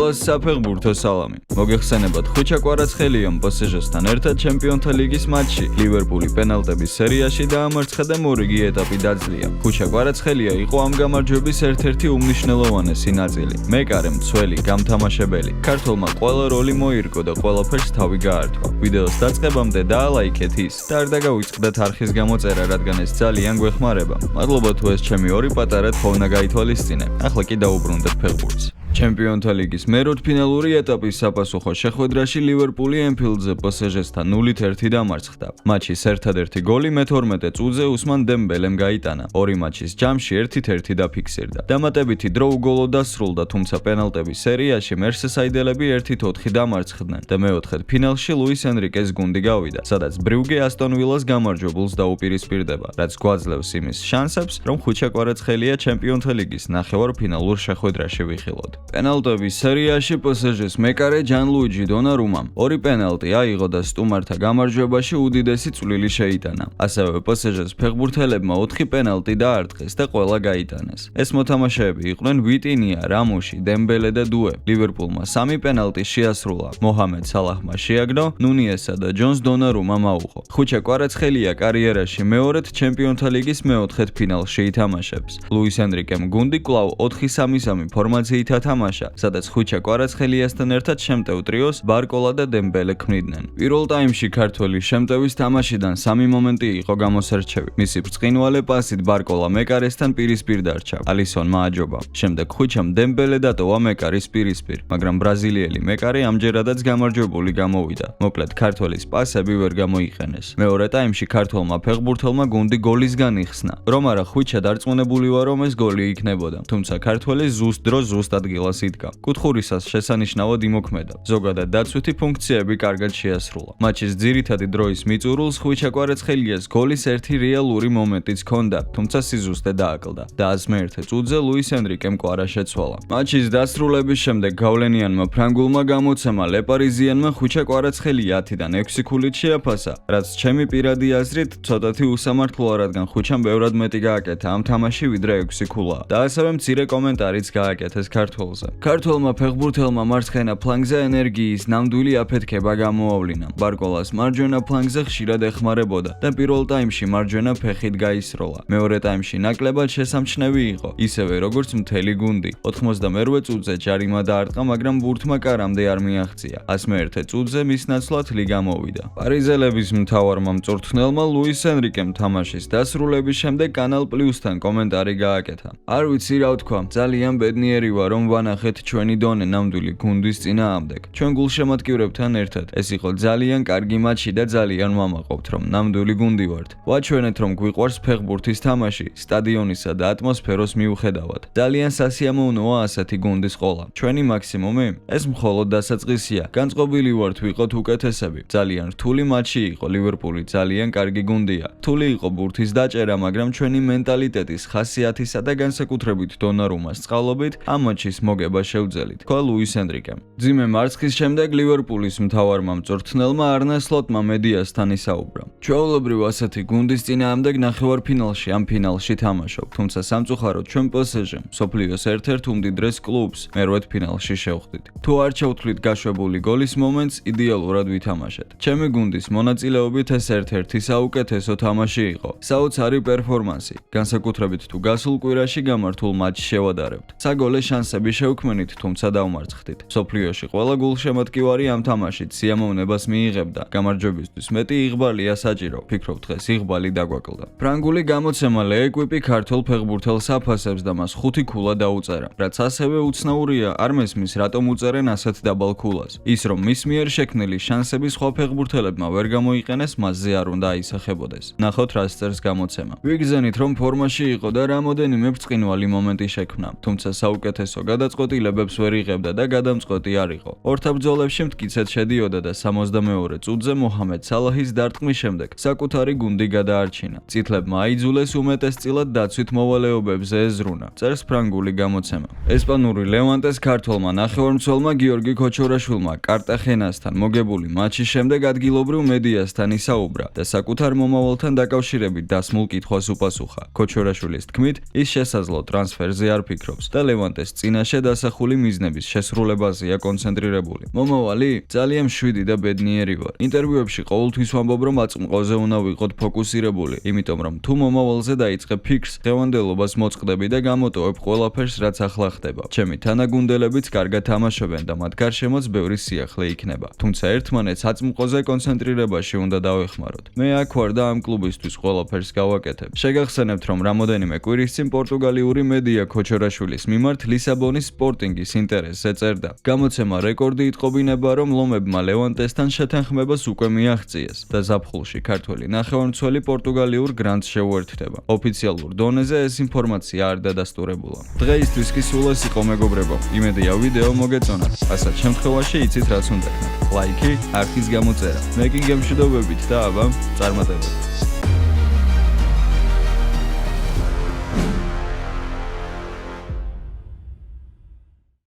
ყველას საფეხბურთო სალამი. მოგეხსენებათ ხვიჩა კვარაცხელიამ PSG-სთან ერთად ჩემპიონთა ლიგის მატჩში ლივერპული პენალტების სერიაში დაამარცხა და მორიგი ეტაპი დაძლია. ხვიჩა კვარაცხელია იყო ამ გამარჯვების ერთ-ერთი უმნიშვნელოვანესი ნაწილი. მეკარე მცველი, გამთამაშებელი. ქართველმა ყველა როლი მოირგო და ყველაფერს თავი გაართვა. ვიდეოს დაწყებამდე დაალაიქეთ ის და არ დაგავიწყდეთ არხის გამოწერა, რადგან ეს ძალიან გვეხმარება. მადლობა თუ ეს ჩემი ორი პატარა თხოვნა გაითვალისწინე. ახლა კი დაუბრუნდეთ ფეხბურთს. ჩემპიონთა ლიგის მეროთფინალური ეტაპის საფასუხო შეხვედრაში ლივერპული ენფილდზე PSG-სთან 0-1 დამარცხდა. მატჩის ერთადერთი გოლი მე-12 წუთზე უსმან დემბელემ გაიტანა. ორი მატჩის ჯამში 1-1 დაფიქსირდა. დამატებითი დრო უგოლოდ დასრულდა, თუმცა პენალტების სერიაში მერსესაიდელები 1-4 დამარცხდნენ და მეოთხედ ფინალში ლუის ენრიკეს გუნდი გავიდა, სადაც ბრიუგე ასტონ ვილას გამარჯვებულს დაუპირისპირდება, რაც გვაძლევს იმის შანსებს, რომ ხვიჩა კვარაცხელია ჩემპიონთა ლიგის ნახევარფინალურ შეხვედრაში ვიხილოთ. პენალტების სერიაში PSG-ს მეკარე ჯანლუიჯი დონარუმამ ორი პენალტი აიღო და სტუმართა გამარჯვებაში უდიდესი წვლილი შეიტანა. ასევე PSG-ს ფეხბურთელებმა 4 პენალტი დაარტყეს და ყველა გაიტანეს. ეს მოთამაშეები იყვნენ ვიტინია, რამუში, დემბელე და დუე. ლივერპულმა 3 პენალტი შეასრულა. მოჰამედ სალაჰმა შეაგდო, ნუნიესა და ჯონს დონარუმამ აუღო. ხვიჩა კვარაცხელია კარიერაში მეორედ ჩემპიონთა ლიგის მეოთხედ ფინალში ითამაშებს. ლუის ენრიკემ გუნდი კვლავ 4-3-3 ფორმაციით თამაშა, სადაც ხვიჩა კვარაცხელიასთან ერთად შემტევ ტრიოს ბარკოლა და დემბელე ქმნიდნენ. პირველ ტაიმში ქართველი შემტევის თამაშიდან 3 მომენტი იყო გამოსარჩევი. მისი ბრწყინვალე პასით ბარკოლა მეკარესთან პირისპირ დარჩა. ალისონმა აჯობა. შემდეგ ხვიჩამ დემბელე დატოვა მეკარის პირისპირ, მაგრამ ბრაზილიელი მეკარე ამჯერადაც გამარჯვებული გამოვიდა. მოკლედ ქართველის პასები ვერ გამოიყენეს. მეორე ტაიმში ქართველმა ფეხბურთელმა გუნდი გოლისგან იხსნა. რომ არა ხვიჩა დარწმუნებული ვარ, რომ ეს გოლი იქნებოდა, თუმცა ქართველი ზუსტ დროს ზუსტ ადგილას იდგა. კუთხურისას შესანიშნავად იმოქმედა. ზოგადად დაცვითი ფუნქციები კარგად შეასრულა. მატჩის ძირითადი დროის მიწურულს ხვიჩა კვარაცხელიას გოლის ერთი რეალური მომენტიც ჰქონდა, თუმცა სიზუსტე დააკლდა და 101 წუთზე ლუის ენრიკემ კვარა შეცვალა. მატჩის დასრულების შემდეგ გავლენიანმა ფრანგულმა გამოცემა ლეპარიზიანმა ხვიჩა კვარაცხელია 10-დან 6 ქულით შეაფასა, რაც ჩემი პირადი აზრით ცოტათი უსამართლოა, რადგან ხვიჩამ ბევრად მეტი გააკეთა ამ თამაში ვიდრე 6 ქულა და ასევე მცირე კომენტარიც გააკეთეს ქართველზე. ქართველმა ფეხბურთელმა მარცხენა ფლანგზე ენერგიის ნამდვილი აფეთქება გამოავლინა. ბარკოლას მარჯვენა ფლანგზე ხშირად ეხმარებოდა და პირველ ტაიმში მარჯვენა ფეხით გაისროლა. მეორე ტაიმში ნაკლებად შესამჩნევი იყო, ისევე როგორც მთელი გუნდი. 98 წუთზე ჯარიმა დაარტყა, მაგრამ ბურთმა კარამდე არ მიაღწია. 101 წუთზე მის ნაცვლად ლი გამოვიდა. პარიზელების მთავარმა მწვრთნელმა ლუის ენრიკემ თამაშის დასრულების შემდეგ კანალ პლუსთან კომენტარი გააკეთა. არ ვიცი რა ვთქვა, ძალიან ბედნიერი ვარ, რომ ვანახეთ ჩვენი დონე ნამდვილი გუნდის წინააღმდეგ. ჩვენ გულშემატკივრებთან ერთად. ეს იყო ძალიან კარგი მატჩი და ძალიან ვამაყობთ, რომ ნამდვილი გუნდი ვართ. ვაჩვენეთ, რომ გვიყვარს ფეხბურთის თამაში, სტადიონისა და ატმოსფეროს მიუხედავად. ძალიან სასიამოვნოა ასეთი გუნდის ყოლა. ჩვენი მაქსიმუმი? ეს მხოლოდ დასაწყისია. განწყობილი ვართ ვიყოთ უკეთესები. ძალიან რთული მატჩი იყო. ლივერპული ძალიან კარგი გუნდია. რთული იყო ბურთის დაჭერა, მაგრამ ჩვენი მენტალიტეტის, ხასიათისა და განსაკუთრებით დონარუმას წყალობით ამ მატჩის მოგება შევძელით, თქვა ლუის ენრიკემ. ძიმე მარცხის შემდეგ ლივერპულის მთავარმა მწვრთნელმა არნე სლოტმა მედიასთან ისაუბრა. ჩვეულებრივ ასეთი გუნდის წინააღმდეგ ნახევარფინალში ამ ფინალში თამაშობ, თუმცა სამწუხაროდ ჩვენ PSG-მ მსოფლიოს ერთ-ერთ უმდიდრეს კლუბს მერვედფინალში შევხვდით. თუ არ ჩავთვლით გაშვებული გოლის მომენტს, იდეალურად ვითამაშეთ. ჩემი გუნდის მონაწილეობით ეს ერთ-ერთი საუკეთესო თამაში იყო. საოცარი პერფორმანსი, განსაკუთრებით თუ გასულ კვირაში გამართულ მატჩს შევადარებთ. საგოლე შანსები შევქმნით, თუმცა დავმარცხდით. მსოფლიოში ყველა გულშემატკივარი ამ თამაშით სიამოვნებას მიიღებდა. გამარჯვებისთვის მეტი იღბალია საჭირო. ფიქრობ დღეს იღბალი დაგვაკლდა. ფრანგული გამოცემა ლეეკვიპი ქართულ ფეხბურთელს აფასებს და მას 5 ქულა დაუწერა. რაც ასევე უცნაურია, არ მესმის რატომ უწერენ ასეთ დაბალ ქულას. ის რომ მის მიერ შექმნილი შანსები სხვა ფეხბურთელებმა ვერ გამოიყენეს, მასზე არ უნდა აისახებოდეს. ნახოთ რას წერს გამოცემა. ვიგზენით რომ ფორმაში იყო და რამოდენიმე ბრწყინვალე მომენტი შექმნა, თუმცა საუკეთესო გადაწყვეტილებებს ვერ იღებდა და გადამწყვეტი არ იყო. ორთაბრძოლებში მტკიცედ შედიოდა და 62 წუთზე მოჰამედ სალაჰის დარტყმის შემდეგ საკუთარი გუნდი გადაარჩინა. წითლებმა აიძულეს უმეტესწილად დაცვით მოვალეობებზე ეზრუნა, წერს ფრანგული გამოცემა. ესპანური ლევანტეს ქართველმა ნახევარმცველმა გიორგი ქოჩორაშვილმა კარტახენასთან მოგებული მატჩის შემდეგ ადგილობრივ მედიასთან ისაუბრა და საკუთარ მომავალთან დაკავშირებით დასმულ კითხვას უპასუხა. ქოჩორაშვილის თქმით, ის შესაძლო ტრანსფერზე არ ფიქრობს და ლევანტეს წინაშე მატჩზე დასახული მიზნების შესრულებაზეა კონცენტრირებული. მომავალი? ძალიან მშვიდი და ბედნიერი ვარ. ინტერვიუებში ყოველთვის ვამბობ, რომ აწმყოზე უნდა ვიყოთ ფოკუსირებული, იმიტომ რომ თუ მომავალზე დაიწყებ ფიქრს, დღევანდელობას მოწყდები და გამოტოვებ ყველაფერს, რაც ახლა ხდება. ჩემი თანაგუნდელებიც კარგად თამაშობენ და მათ გარშემოც ბევრი სიახლე იქნება. თუმცა ერთმანეთს აწმყოზე კონცენტრირებაში უნდა დავეხმაროთ. მე აქ ვარ და ამ კლუბისთვის ყველაფერს გავაკეთებ. შეგახსენებთ, რომ რამოდენიმე კვირის წინ პორტუგალიური მედია ქოჩორაშვილის მიმართ ლისაბონის სპორტინგის ინტერესს ეწერდა. გამოცემა რეკორდი იტყობინება, რომ ლომებმა ლევანტესთან შეთანხმებას უკვე მიაღწიეს და ზაფხულში ქართველი ნახევარმცველი პორტუგალიურ გრანდს შეუერთდება. ოფიციალურ დონეზე ეს ინფორმაცია არ დადასტურებულა. დღეისთვის კი სულ ეს იყო მეგობრებო. იმედია ვიდეო მოგეწონათ. ასეთ შემთხვევაში იცით რაც უნდა გქნათ. ლაიქი, არქის გამოწერა. მე კი გემშვიდობებით და აბა, წარმატებებით.